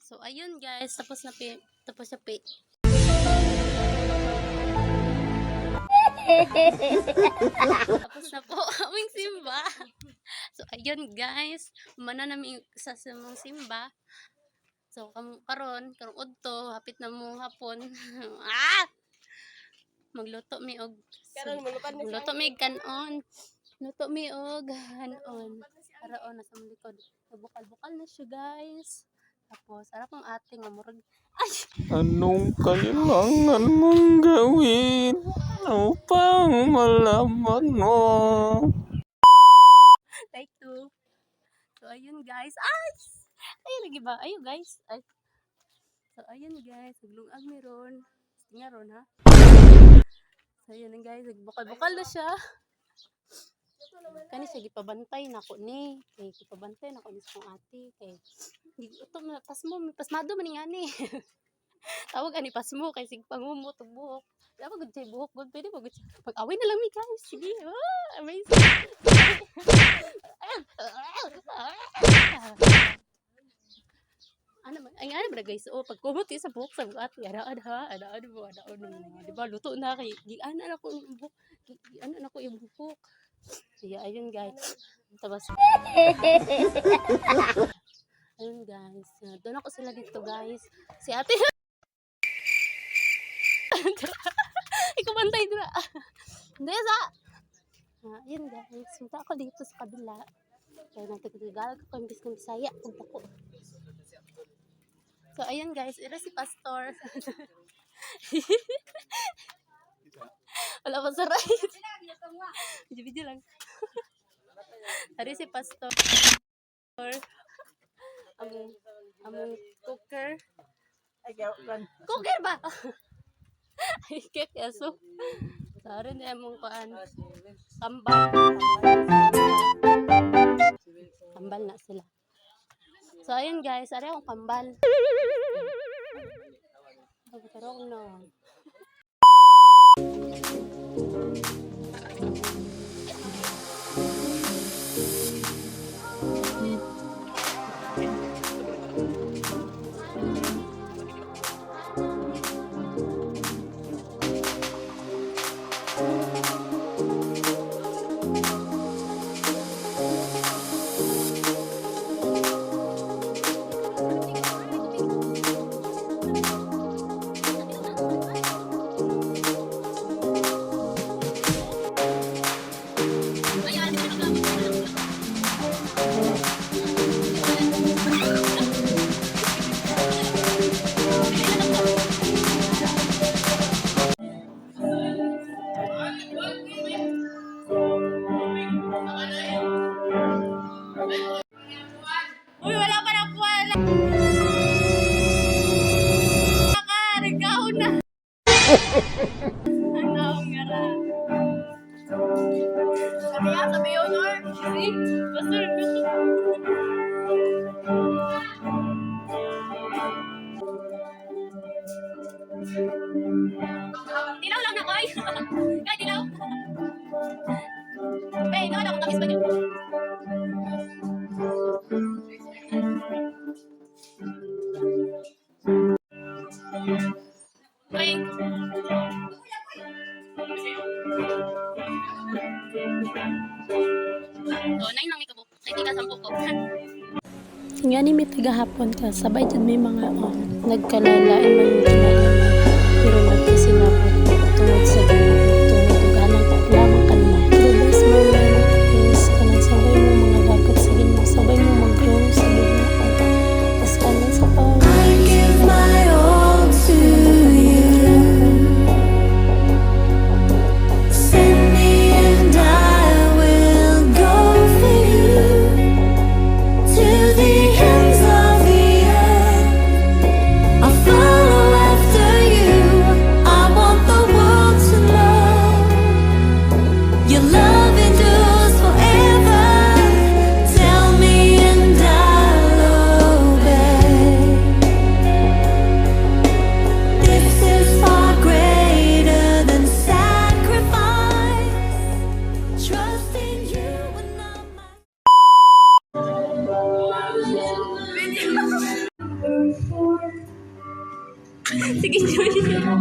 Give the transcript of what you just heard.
So ayun guys, tapos na pi. Tapos na po aming simba. So ayun guys, mananami sa simong simba. So karon udto hapit na mo hapon. Magluto mi og magluto mi kanon. Luto mi og hanon. Araon na sa likod. Bukal-bukal na siya guys. Tapos ara kong ate nga murag Anong kailangan mong gawin upang malaman mo? take two. So ayun guys. Ayun lagi ba? Ayun guys. Ay. So ayun guys, naglungag mi ron. Nga ron ha. So ayun guys, bukal-bukal na siya. Kani siya gipabantay nako ni. Kay gipabantay nako ni sa ate kay ito pasmado man ni. Tawag ani pasmo kay sig pangumot og buhok. Dapat gud say buhok gud pwede mo gud. Pag-away na lang mi guys. Sige. Amazing. Ano man, ay nga na guys, pagkumot sa buhok sa ate, adaan mo, di ba, luto na kay, gianan ako yung buhok, gianan ako yung buhok. Kaya, ayun guys, tapos, ayun guys, doon ako sila dito guys, si ate, ikaw bantay dito, hindi sa, ayun guys, punta ako dito sa kabila, kaya nagtagagal ko, imbis ng Bisaya, punta ko. So, ayan guys, ito si Pastor. Wala pa sa right. Video lang. Ito si Pastor. Among cooker. Cooker ba? Ay, keso. Sorry na among paan. Kambal na sila. So, ayun guys, ari akong kambal. Pagkarong na. Uy, wala pa na puwan. Nakaregaw na. Ano nga ra? Kaya sabi yun, Nor. See? Basta gusto. Dilaw lang na, Koy. Kaya dilaw. Hey, naman ako takis ba niyo? Koy. So, 9 lang may kabuk. Ay, di ka 10 ko. Nga ni may tagahapon ka, sabay dyan may mga nagkalalain man yung kinalaman. Pero nagkasinabot tungod sa ginabot, tungod og anang lamang kanina. The best moment is kanang sabay mo mga dagat sa ginoo, sabay mo mag-grow sa ginoo. Tapos kanang sa pag I give my all to you. Send me and I will go for you to the ends of the earth. I'll follow after you. I want the world to know Sige, Joy.